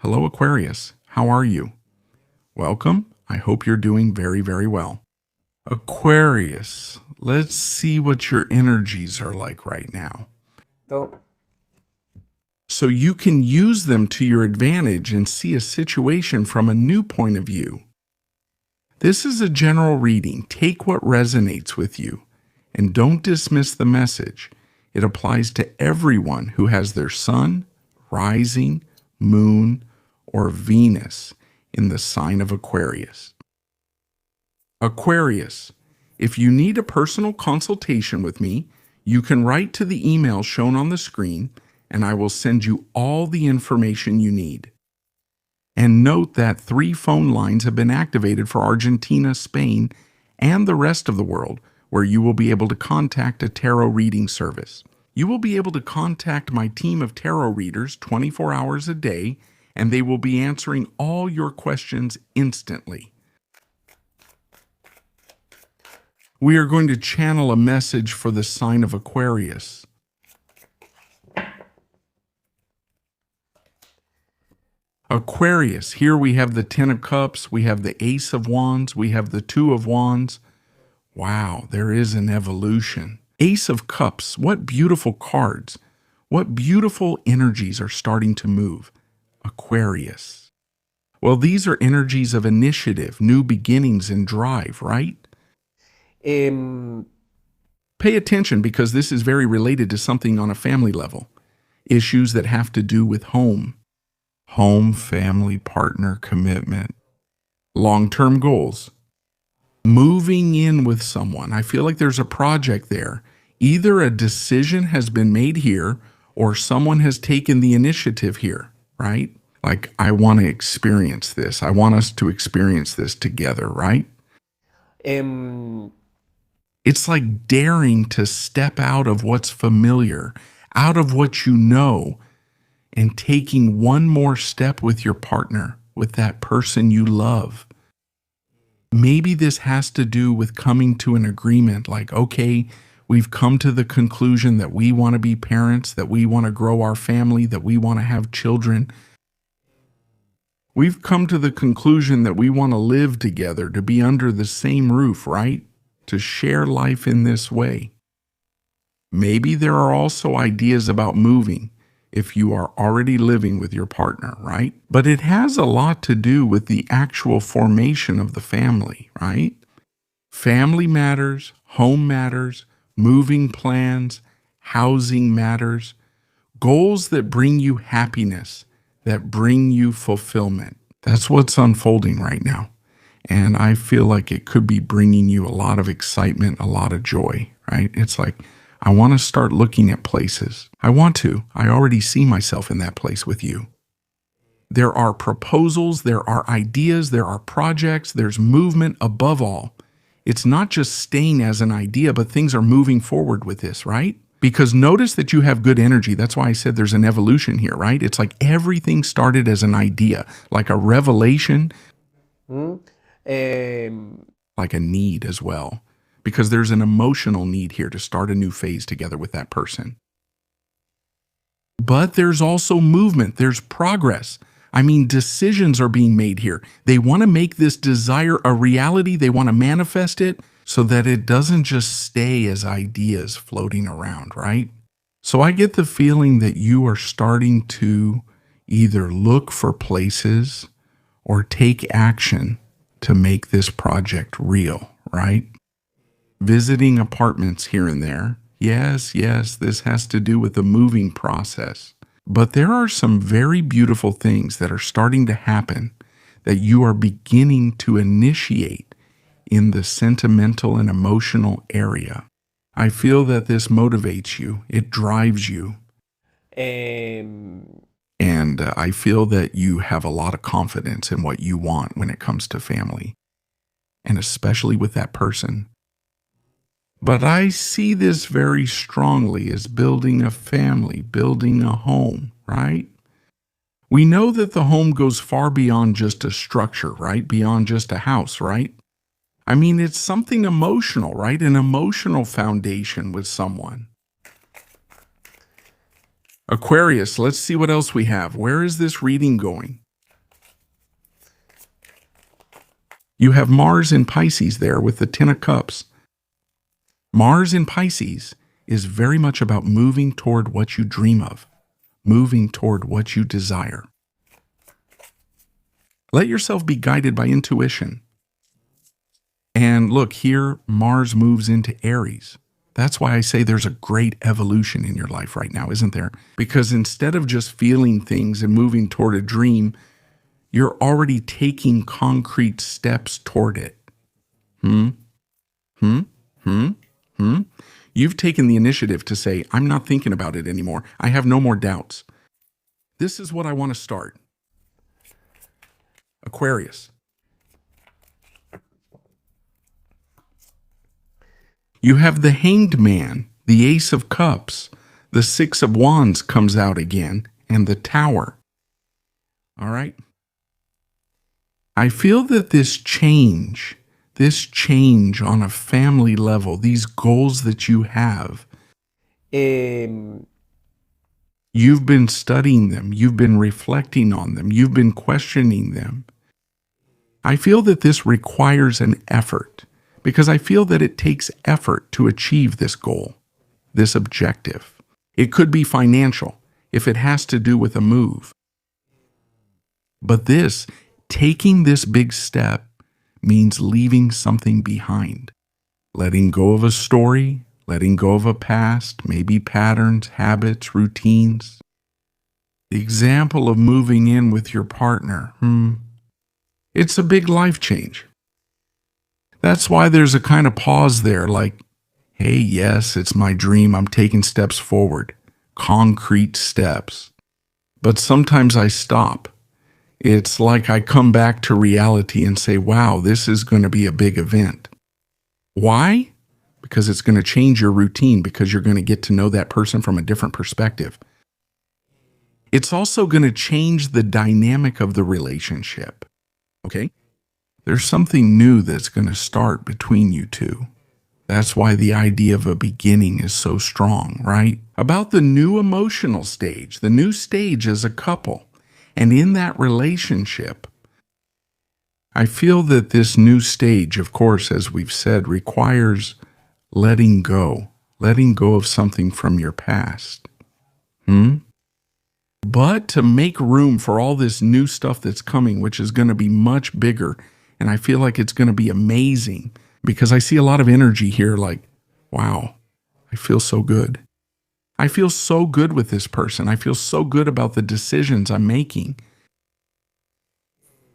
Hello, Aquarius. How are you? Welcome. I hope you're doing very, very well. Aquarius, let's see what your energies are like right now. So, So you can use them to your advantage and see a situation from a new point of view. This is a general reading. Take what resonates with you and don't dismiss the message. It applies to everyone who has their sun, rising, moon, or Venus in the sign of Aquarius. Aquarius, if you need a personal consultation with me, you can write to the email shown on the screen and I will send you all the information you need. And note that 3 phone lines have been activated for Argentina, Spain, and the rest of the world, where you will be able to contact a tarot reading service. You will be able to contact my team of tarot readers 24 hours a day, and they will be answering all your questions instantly. We are going to channel a message for the sign of Aquarius. Aquarius, here we have the 10 of Cups, we have the Ace of Wands, we have the 2 of Wands. Wow, there is an evolution. Ace of Cups, what beautiful cards. What beautiful energies are starting to move. Aquarius. Well, these are energies of initiative, new beginnings, and drive, right? em, Pay attention because this is very related to something on a family level. Issues that have to do with home. Home, family, partner, commitment. Long-term goals. Moving in with someone. I feel like there's a project there. Either a decision has been made here or someone has taken the initiative here, right? Like, I want to experience this. I want us to experience this together, right? em, It's like daring to step out of what's familiar, out of what you know, and taking one more step with your partner, with that person you love. Maybe this has to do with coming to an agreement like, okay, we've come to the conclusion that we want to be parents, that we want to grow our family, that we want to have children. We've come to the conclusion that we want to live together, to be under the same roof, right? To share life in this way. Maybe there are also ideas about moving if you are already living with your partner, right? But it has a lot to do with the actual formation of the family, right? Family matters, home matters, moving plans, housing matters, goals that bring you happiness, that bring you fulfillment. That's what's unfolding right now. And I feel like it could be bringing you a lot of excitement, a lot of joy, right? It's like, I want to start looking at places. I already see myself in that place with you. There are proposals, there are ideas, there are projects, there's movement above all. It's not just staying as an idea, but things are moving forward with this, right? Because notice that you have good energy. That's why I said there's an evolution here, right? It's like everything started as an idea, like a revelation, mm, em, like a need as well. Because there's an emotional need here to start a new phase together with that person. But there's also movement, there's progress. I mean, decisions are being made here. They want to make this desire a reality, they want to manifest it so that it doesn't just stay as ideas floating around, right? So I get the feeling that you are starting to either look for places or take action to make this project real, right? Visiting apartments here and there. Yes, this has to do with the moving process. But there are some very beautiful things that are starting to happen that you are beginning to initiate in the sentimental and emotional area. I feel that this motivates you. It drives you. em, And I feel that you have a lot of confidence in what you want when it comes to family. And especially with that person. But I see this very strongly as building a family, building a home, right? We know that the home goes far beyond just a structure, right? Beyond just a house, right? I mean, it's something emotional, right? An emotional foundation with someone. Aquarius, let's see what else we have. Where is this reading going? You have Mars in Pisces there with the Ten of Cups. Mars in Pisces is very much about moving toward what you dream of, moving toward what you desire. Let yourself be guided by intuition. And look, here Mars moves into Aries. That's why I say there's a great evolution in your life right now, isn't there? Because instead of just feeling things and moving toward a dream, you're already taking concrete steps toward it. You've taken the initiative to say, I'm not thinking about it anymore. I have no more doubts. This is what I want to start. Aquarius. You have the Hanged Man, the Ace of Cups, the Six of Wands comes out again, and the Tower. All right? I feel that this change on a family level, these goals that you have, you've been studying them, you've been reflecting on them, you've been questioning them. I feel that this requires an effort because I feel that it takes effort to achieve this goal, this objective. It could be financial if it has to do with a move. But taking this big step means leaving something behind, letting go of a story, letting go of a past, maybe patterns, habits, routines. The example of moving in with your partner, it's a big life change. That's why there's a kind of pause there, like, hey, yes, it's my dream. I'm taking steps forward, concrete steps. But sometimes I stop. It's like I come back to reality and say, wow, this is going to be a big event. Why? Because it's going to change your routine, because you're going to get to know that person from a different perspective. It's also going to change the dynamic of the relationship. Okay? There's something new that's going to start between you two. That's why the idea of a beginning is so strong, right? About the new emotional stage, the new stage as a couple. And in that relationship, I feel that this new stage, of course, as we've said, requires letting go of something from your past. But to make room for all this new stuff that's coming, which is going to be much bigger, and I feel like it's going to be amazing, because I see a lot of energy here like, wow, I feel so good. I feel so good with this person. I feel so good about the decisions I'm making.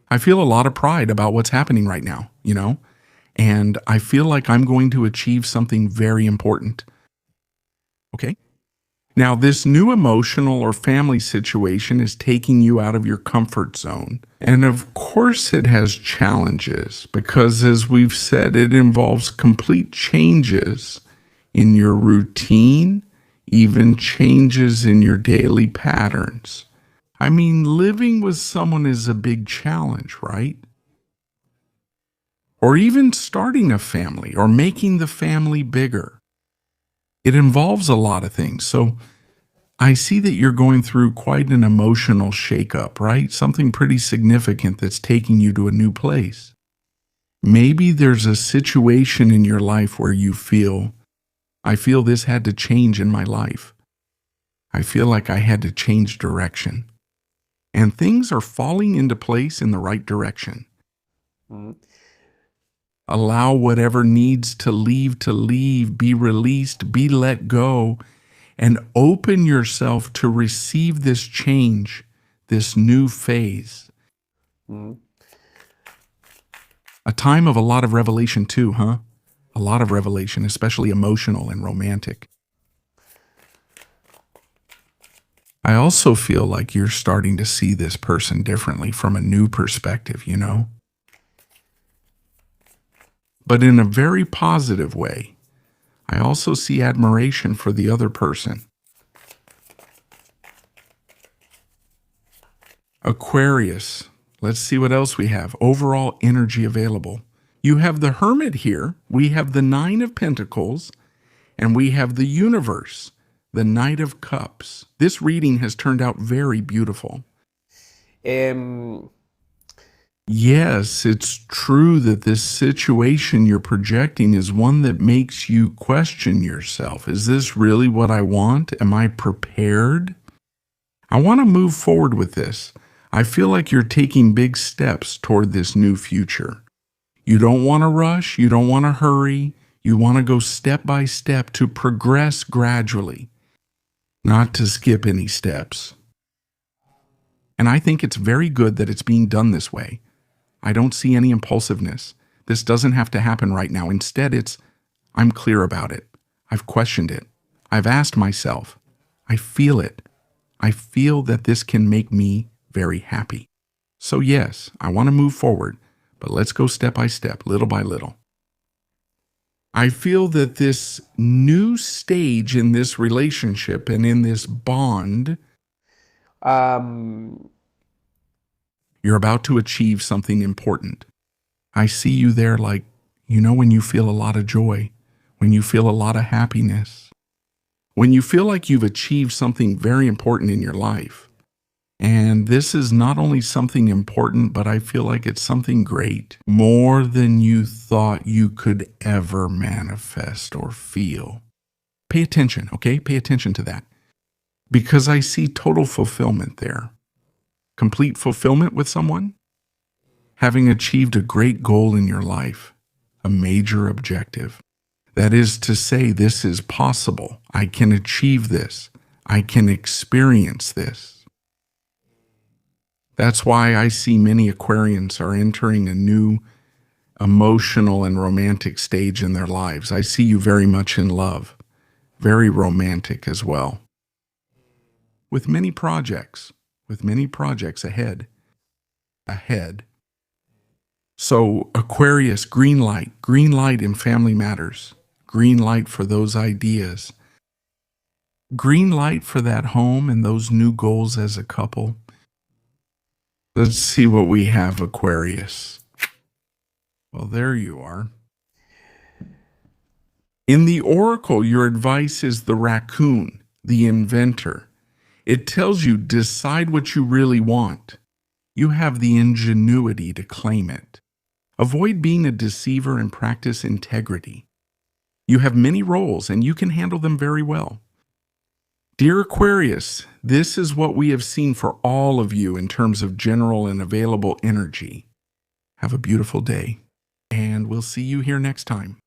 I feel a lot of pride about what's happening right now, and I feel like I'm going to achieve something very important. Okay? Now, this new emotional or family situation is taking you out of your comfort zone. And of course it has challenges because, as we've said, it involves complete changes in your routine, even changes in your daily patterns. I mean, living with someone is a big challenge, right? Or even starting a family or making the family bigger. It involves a lot of things. So I see that you're going through quite an emotional shakeup, right? Something pretty significant that's taking you to a new place. Maybe there's a situation in your life where you feel, I feel this had to change in my life. I feel like I had to change direction. And things are falling into place in the right direction. Allow whatever needs to leave, be released, be let go, and open yourself to receive this change, this new phase. A time of a lot of revelation too, huh? A lot of revelation, especially emotional and romantic. I also feel like you're starting to see this person differently from a new perspective, But in a very positive way. I also see admiration for the other person. Aquarius. Let's see what else we have. Overall energy available. You have the Hermit here. We have the Nine of Pentacles. And we have the Universe, the Knight of Cups. This reading has turned out very beautiful. Yes, it's true that this situation you're projecting is one that makes you question yourself. Is this really what I want? Am I prepared? I want to move forward with this. I feel like you're taking big steps toward this new future. You don't want to rush, you don't want to hurry. You want to go step by step to progress gradually, not to skip any steps. And I think it's very good that it's being done this way. I don't see any impulsiveness. This doesn't have to happen right now. Instead, I'm clear about it. I've questioned it. I've asked myself. I feel it. I feel that this can make me very happy. So yes, I want to move forward, but let's go step by step, little by little. I feel that this new stage in this relationship and in this bond, Um, you're about to achieve something important. I see you there like, when you feel a lot of joy, when you feel a lot of happiness, when you feel like you've achieved something very important in your life. And this is not only something important, but I feel like it's something great, more than you thought you could ever manifest or feel. Pay attention, okay? Pay attention to that. Because I see total fulfillment there. Complete fulfillment with someone, having achieved a great goal in your life, a major objective. That is to say, this is possible. I can achieve this. I can experience this. That's why I see many Aquarians are entering a new emotional and romantic stage in their lives. I see you very much in love, very romantic as well. With many projects ahead. So Aquarius, green light in family matters, green light for those ideas, green light for that home and those new goals as a couple. Let's see what we have, Aquarius. Well, there you are. In the oracle, your advice is the raccoon, the inventor. It tells you decide what you really want. You have the ingenuity to claim it. Avoid being a deceiver and practice integrity. You have many roles and you can handle them very well. Dear Aquarius, this is what we have seen for all of you in terms of general and available energy. Have a beautiful day, and we'll see you here next time.